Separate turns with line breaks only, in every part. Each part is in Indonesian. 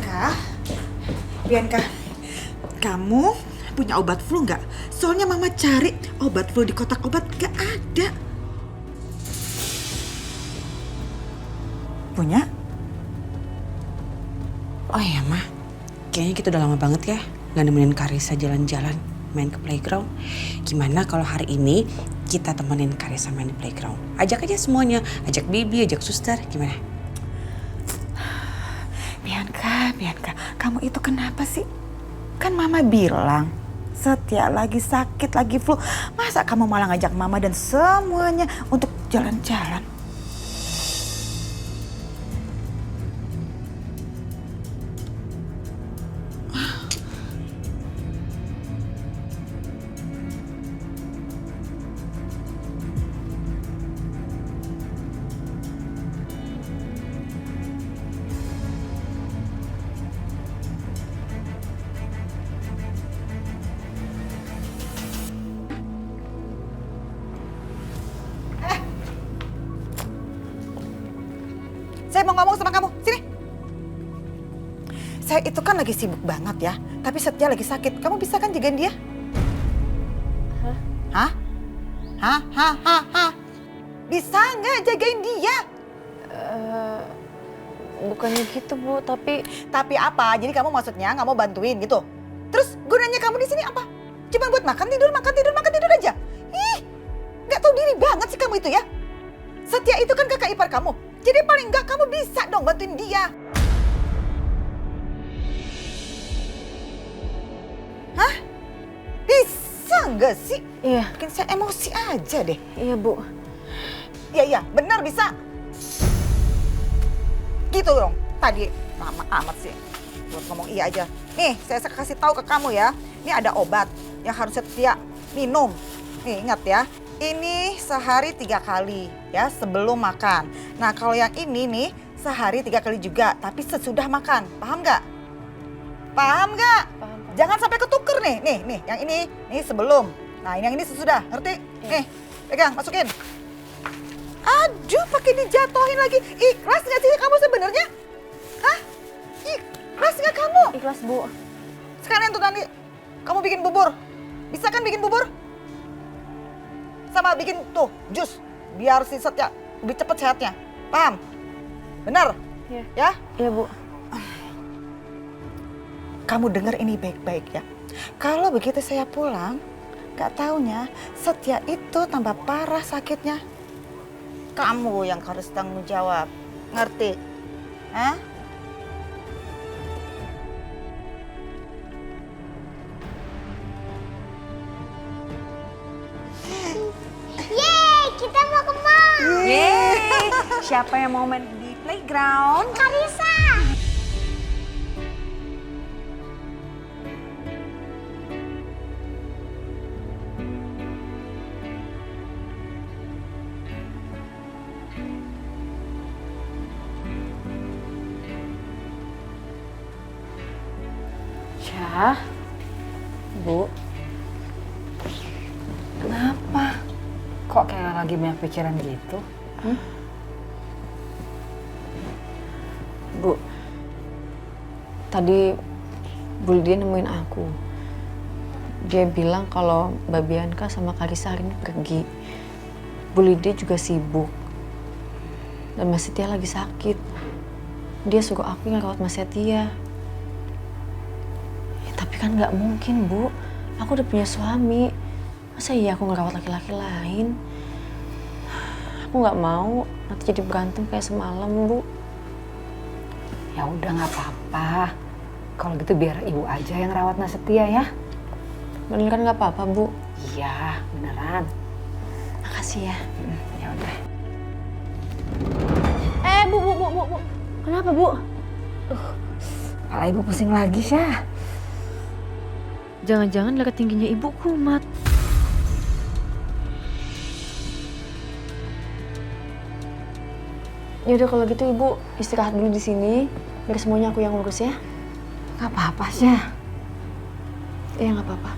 Bianca, Bianca, kamu punya obat flu nggak? Soalnya mama cari obat flu di kotak obat nggak ada. Punya?
Oh iya, Ma. Kayaknya kita udah lama banget ya nggak nemenin Karissa jalan-jalan main ke playground. Gimana kalau hari ini kita temenin Karissa main di playground? Ajak aja semuanya, ajak Bibi, ajak suster, gimana?
Bianca, kamu itu kenapa sih? Kan mama bilang Setia lagi sakit, lagi flu. Masa kamu malah ngajak mama dan semuanya untuk jalan-jalan? Saya mau ngomong sama kamu, sini. Saya itu kan lagi sibuk banget ya, tapi Setia lagi sakit. Kamu bisa kan jagain dia? Hah? Hah? Bisa nggak jagain dia?
Bukannya gitu, Bu, tapi...
Tapi apa? Jadi kamu maksudnya nggak mau bantuin gitu? Terus gunanya kamu di sini apa? Cuma buat makan tidur aja? Ih, nggak tahu diri banget sih kamu itu ya. Setia itu kan kakak ipar kamu. Jadi paling nggak kamu bisa dong bantuin dia. Hah? Bisa nggak sih?
Iya.
Bikin saya emosi aja deh.
Iya, Bu.
Iya, benar bisa. Gitu dong. Tadi lama amat sih buat ngomong iya aja. Nih, saya kasih tahu ke kamu ya. Ini ada obat yang harus Setia minum. Nih, ingat ya. Ini sehari 3 kali ya sebelum makan. Nah, kalau yang ini nih sehari 3 kali juga, tapi sesudah makan. Paham nggak? Paham nggak?
Paham.
Jangan sampai ketuker nih. Nih, yang ini sebelum. Nah, yang ini sesudah. Ngerti? Nih, pegang, masukin. Aduh, pakai dijatohin lagi. Ikhlas nggak sih kamu sebenarnya? Hah? Ikhlas nggak kamu?
Ikhlas, Bu.
Sekalian tuh nanti kamu bikin bubur. Bisa kan bikin bubur? Sama bikin tuh jus biar si Setia lebih cepat sehatnya. Paham? Benar?
Iya.
Ya?
Iya, Bu.
Kamu dengar ini baik-baik ya. Kalau begitu saya pulang, gak taunya Setia itu tambah parah sakitnya. Kamu yang harus tanggung jawab. Ngerti? Hah?
Yeay, kita mau ke mall.
Yeay! Siapa yang mau main di playground?
Karissa.
Syah. Bu. Kenapa? Kok kayak lagi banyak pikiran gitu? Bu, tadi Bu Lydia nemuin aku. Dia bilang kalau Mbak Bianca sama Karissa hari ini pergi. Bu Lydia juga sibuk. Dan Mas Setia lagi sakit. Dia suruh aku yang rawat Mas Setia. Ya, tapi kan nggak mungkin, Bu. Aku udah punya suami. Masa iya aku ngerawat laki-laki lain? Aku nggak mau nanti jadi berantem kayak semalam, Bu.
Ya udah nggak apa-apa. Kalau gitu biar ibu aja yang rawat Mas Setia ya.
Beneran nggak apa-apa, Bu?
Iya, beneran.
Makasih ya.
Ya udah.
Bu. Kenapa, Bu?
Kepala ibu pusing lagi, Syah.
Jangan-jangan darah tingginya Ibu kumat. Yaudah kalau gitu Ibu istirahat dulu di sini. Biar semuanya aku yang ngurus ya.
Nggak apa-apa, Syah.
Iya nggak apa-apa.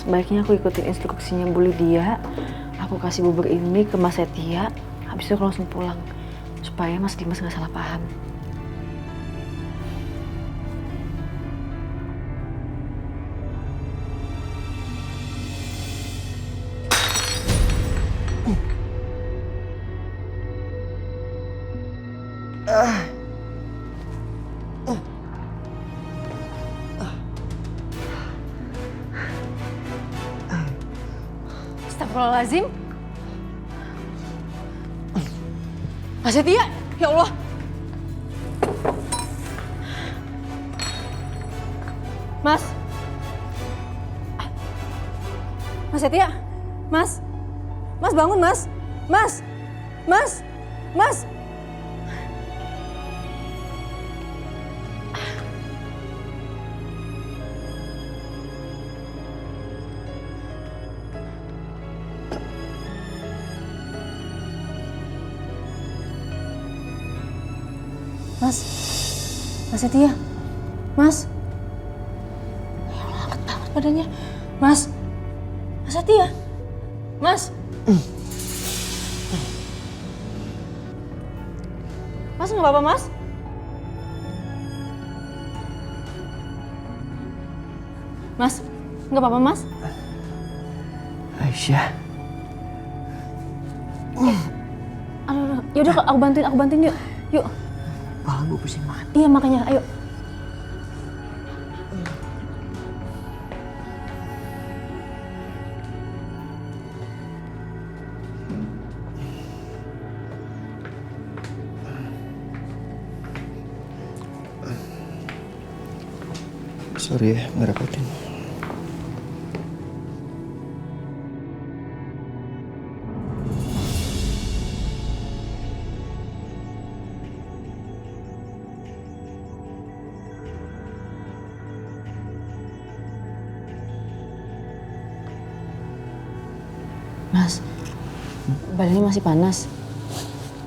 sebaiknya aku ikutin instruksinya Bu Lydia. Aku kasih bubur ini ke Mas Setia, habis itu aku langsung pulang. Supaya Mas Dimas nggak salah paham. Astagfirullahaladzim. Mas Setia, ya Allah. Mas. Mas Setia. Mas. Mas bangun, Mas. Mas. Mas. Mas. Mas, Mas Setia, Mas. Ya Allah, angkat banget badannya. Mas, Mas Setia, Mas. Mas nggak apa-apa, Mas? Mas, nggak apa-apa, Mas?
Aisyah.
Aduh, yaudah aku bantuin yuk. Yuk.
Kepala gue pusing banget.
Iya makanya, ayo.
Sorry ya, ngerepotin.
Mas, badannya masih panas.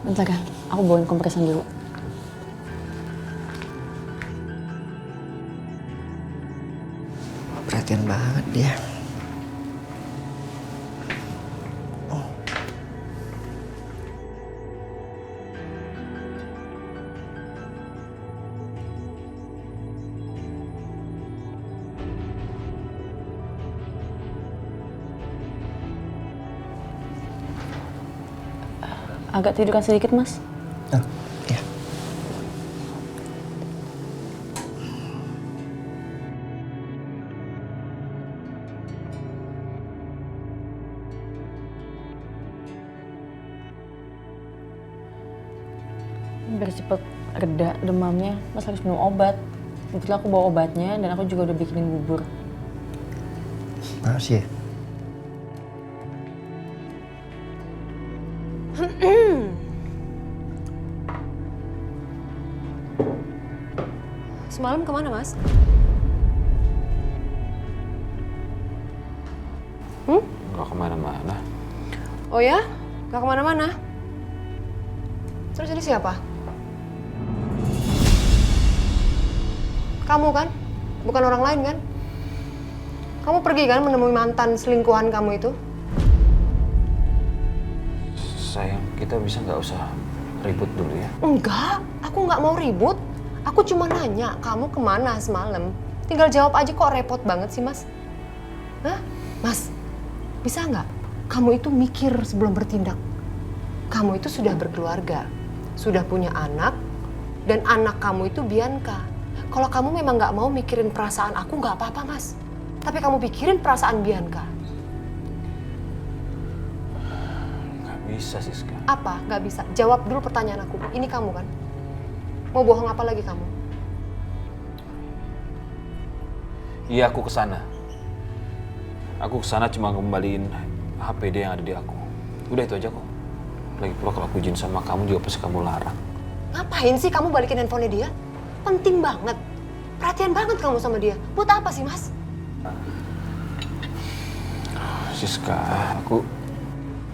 Bentar ya, aku bawain kompresan dulu.
Perhatian banget dia.
Agak tiduran sedikit, Mas.
Oh, ya.
Biar cepet reda demamnya, Mas harus minum obat. Kebetulan aku bawa obatnya dan aku juga udah bikinin bubur.
Makasih ya.
Semalam kemana, Mas?
Nggak kemana-mana.
Oh ya? Gak kemana-mana? Terus ini siapa? Kamu kan? Bukan orang lain kan? Kamu pergi kan menemui mantan selingkuhan kamu itu?
Sayang, kita bisa nggak usah ribut dulu ya?
Enggak, aku nggak mau ribut. Aku cuma nanya, kamu kemana semalam? Tinggal jawab aja kok repot banget sih, Mas. Hah? Mas, bisa nggak? Kamu itu mikir sebelum bertindak. Kamu itu sudah berkeluarga, sudah punya anak, dan anak kamu itu Bianca. Kalau kamu memang nggak mau mikirin perasaan aku, nggak apa-apa, Mas. Tapi kamu pikirin perasaan Bianca.
Nggak bisa, Siska.
Apa? Nggak bisa. Jawab dulu pertanyaan aku. Ini kamu kan? Mau bohong apa lagi kamu?
Iya, aku kesana. Aku kesana cuma ngembaliin HP dia yang ada di aku. Udah itu aja kok. Lagi pula kalau aku izin sama kamu juga pasti kamu larang.
Ngapain sih kamu balikin handphonenya dia? Penting banget. Perhatian banget kamu sama dia. Buat apa sih, Mas?
Siska, aku...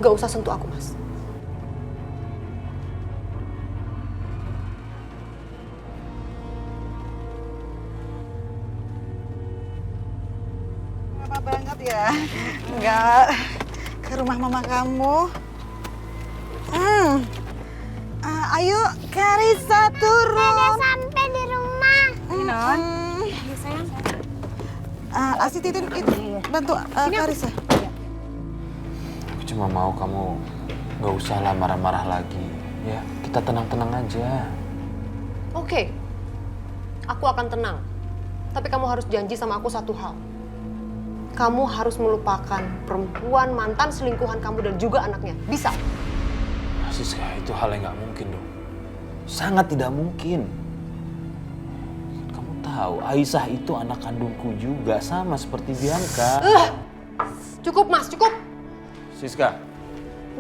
Nggak usah sentuh aku, Mas.
Lama banget ya. Enggak. Ke rumah mama kamu. Ayo, Karissa turun.
Udah sampai di rumah.
Non. Asi Titin bantu Karissa.
Aku cuma mau kamu nggak usah lah marah-marah lagi. Ya, kita tenang-tenang aja.
Oke, aku akan tenang. Tapi kamu harus janji sama aku satu hal. Kamu harus melupakan perempuan mantan selingkuhan kamu dan juga anaknya. Bisa?
Siska, itu hal yang nggak mungkin dong. Sangat tidak mungkin. Kamu tahu, Aisyah itu anak kandungku juga, sama seperti Bianca.
Cukup Mas, cukup.
Siska,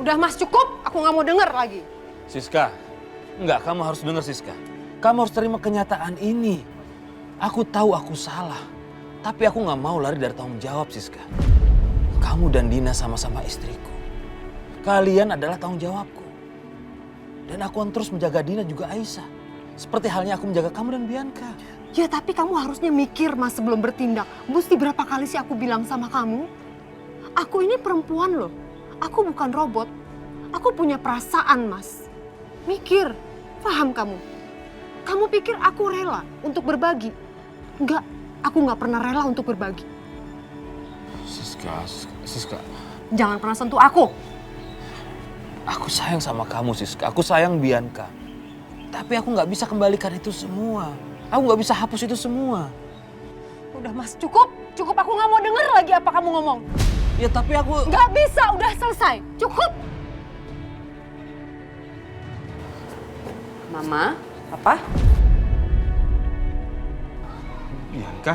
Udah Mas, cukup. Aku nggak mau denger lagi.
Siska, enggak, kamu harus dengar Siska. Kamu harus terima kenyataan ini. Aku tahu aku salah, tapi aku nggak mau lari dari tanggung jawab Siska. Kamu dan Dina sama-sama istriku. Kalian adalah tanggung jawabku. Dan aku akan terus menjaga Dina juga Aisyah. Seperti halnya aku menjaga kamu dan Bianca.
Ya tapi kamu harusnya mikir Mas sebelum bertindak. Mesti berapa kali sih aku bilang sama kamu? Aku ini perempuan loh. Aku bukan robot. Aku punya perasaan Mas. Mikir, paham kamu? Kamu pikir aku rela untuk berbagi? Enggak, aku nggak pernah rela untuk berbagi.
Siska.
Jangan pernah sentuh aku.
Aku sayang sama kamu Siska, aku sayang Bianca. Tapi aku nggak bisa kembalikan itu semua. Aku nggak bisa hapus itu semua.
Udah Mas, cukup. Cukup, aku nggak mau denger lagi apa kamu ngomong.
Ya tapi aku...
Nggak bisa, udah selesai. Cukup.
Mama, Papa?
Bianca?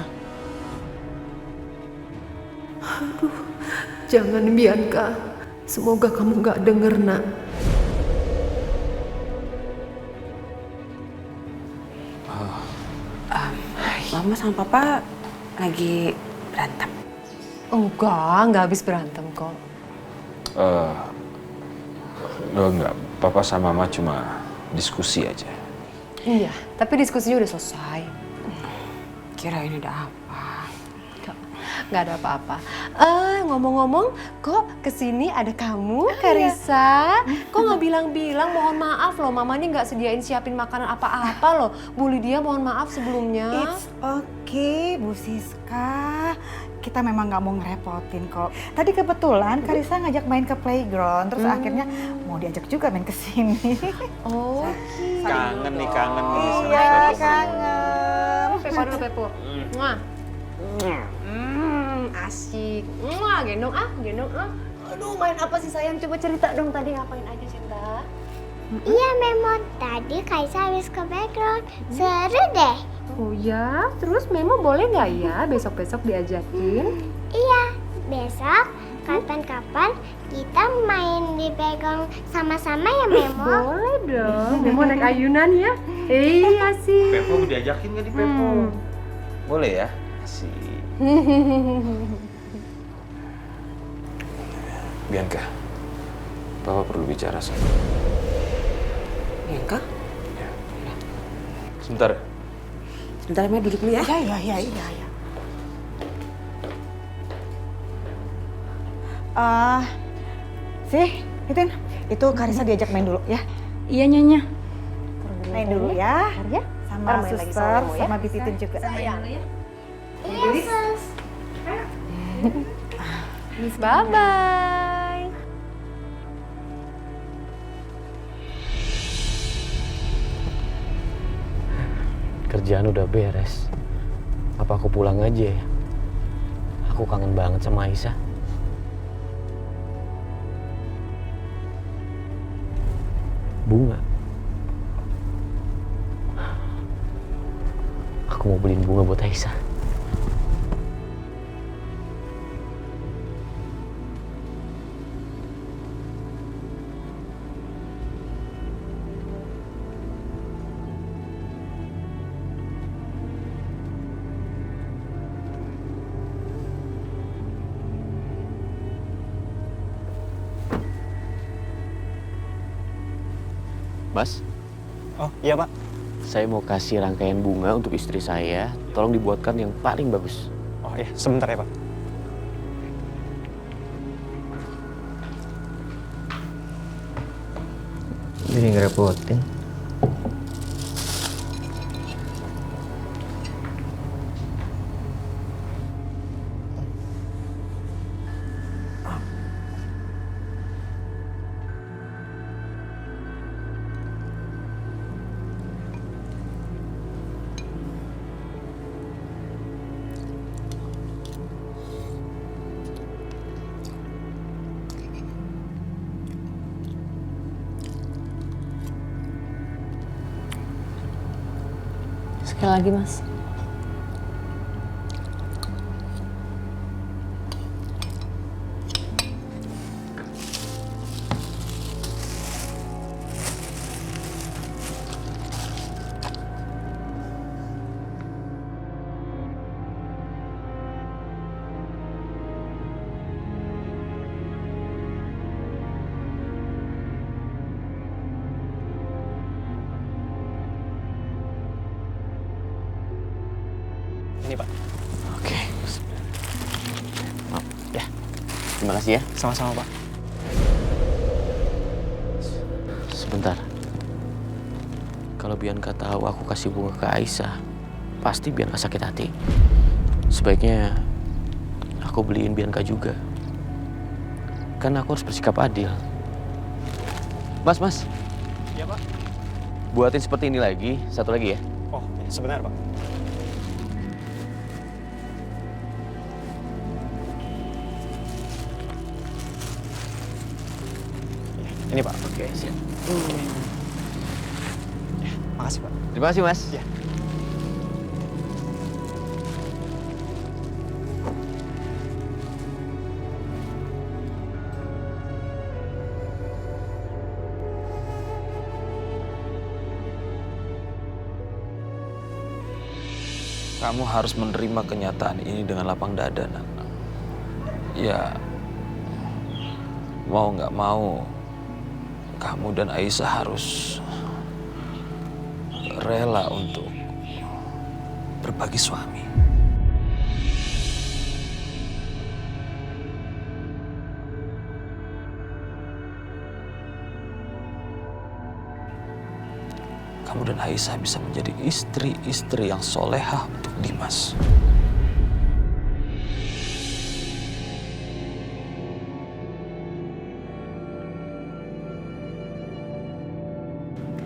Jangan Bianca. Semoga kamu nggak denger nak.
Mama sama Papa lagi berantem.
Enggak habis berantem kok.
Enggak, Papa sama Mama cuma diskusi aja.
Iya, tapi diskusinya udah selesai.
Kirain ada apa?
Nggak ada apa-apa. Ngomong-ngomong, kok kesini ada kamu, Karissa? Kok nggak bilang-bilang? Mohon maaf loh, Mama ini nggak sediain siapin makanan apa-apa loh. Bu Lydia mohon maaf sebelumnya.
It's okay, Bu Siska. Kita memang nggak mau ngerepotin kok. Tadi kebetulan Karissa ngajak main ke playground, terus akhirnya mau diajak juga main ke sini.
Oh,
Kangen nih, kangen nih.
Iya, kangen.
Pepo dulu, Pepo. Mwah. Asik. Mwah, gendong gendong. Aduh, main apa sih sayang? Coba cerita dong tadi ngapain aja, Cinta?
Iya, Memo. Tadi Kaisa habis ke background. Seru deh.
Oh ya, terus Memo boleh nggak ya besok-besok diajakin?
Iya, besok kapan-kapan kita main di background sama-sama ya, Memo.
Boleh dong, Memo naik ayunan ya? Iya sih.
Pepo diajakin nggak di Pepo? Boleh ya? Asik. Bianca, Papa perlu bicara sama.
Bianca?
Ya. Sebentar.
Sebentar, Mama duduk dulu ya.
Iya. Titin, itu Karissa diajak main dulu ya.
Iya, Nyonya.
Main dulu ya.
Ya?
Sama
Ntar main lagi
suster,
sama Memo ya.
sama Bi Titin juga.
Iya, sus.
Bye-bye.
Kerjaan udah beres. Apa aku pulang aja ya? Aku kangen banget sama Aisyah. Bunga. Aku mau beliin bunga buat Aisyah. Mas,
Oh iya Pak.
saya mau kasih rangkaian bunga untuk istri saya. Tolong dibuatkan yang paling bagus.
Oh iya sebentar ya Pak. Jadi ngerepotin.
Sekali lagi, Mas.
Ini Pak.
Oke.
Maaf ya. Terima kasih ya.
Sama-sama, Pak.
Sebentar. Kalau Bianca tahu aku kasih bunga ke Aisyah, pasti Bianca sakit hati. Sebaiknya aku beliin Bianca juga. Kan aku harus bersikap adil. Mas.
Iya, Pak.
Buatin seperti ini lagi, satu lagi ya.
Oh, sebentar, Pak. Ini, Pak.
Oke, siap.
Makasih, Pak.
Terima kasih, Mas.
Ya.
Kamu harus menerima kenyataan ini dengan lapang dada, Nak. Ya, mau nggak mau, kamu dan Aisyah harus rela untuk berbagi suami. Kamu dan Aisyah bisa menjadi istri-istri yang solehah untuk Dimas.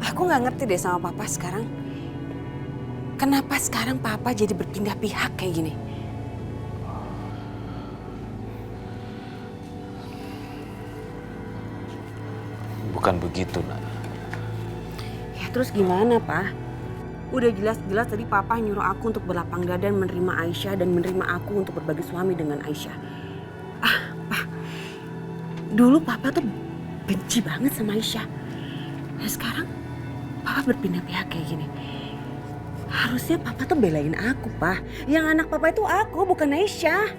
Aku nggak ngerti deh sama Papa sekarang. Kenapa sekarang Papa jadi berpindah pihak kayak gini?
Bukan begitu, Nak.
Ya terus gimana, Pak? Udah jelas-jelas tadi Papa nyuruh aku untuk berlapang dada dan menerima Aisyah dan menerima aku untuk berbagi suami dengan Aisyah. Pak. Dulu Papa tuh benci banget sama Aisyah. Nah sekarang Papa berpindah pihak kayak gini. Harusnya Papa tuh belain aku, Pak. Yang anak Papa itu aku, bukan Aisyah.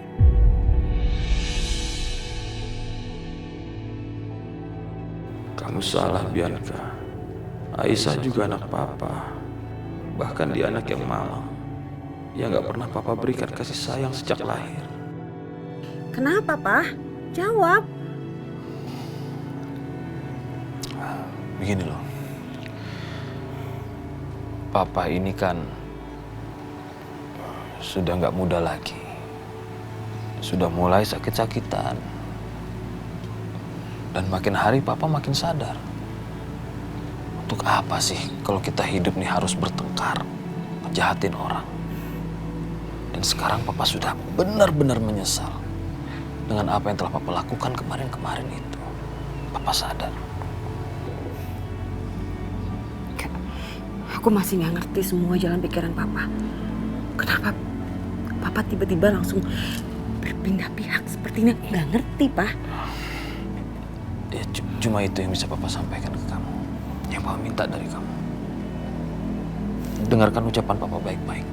Kamu salah, Bianca. Aisyah juga anak Papa. Bahkan dia anak yang malang. Yang gak pernah Papa berikan kasih sayang sejak lahir.
Kenapa, Pak? Jawab.
Begini loh. Papa ini kan sudah gak muda lagi. Sudah mulai sakit-sakitan. Dan makin hari Papa makin sadar. Untuk apa sih kalau kita hidup nih harus bertengkar, ngejahatin orang. Dan sekarang Papa sudah benar-benar menyesal dengan apa yang telah Papa lakukan kemarin-kemarin itu. Papa sadar.
Aku masih nggak ngerti semua jalan pikiran Papa. Kenapa Papa tiba-tiba langsung berpindah pihak seperti ini? Nggak ngerti, Pak.
Ya, cuma itu yang bisa Papa sampaikan ke kamu. Yang Papa minta dari kamu. Dengarkan ucapan Papa baik-baik.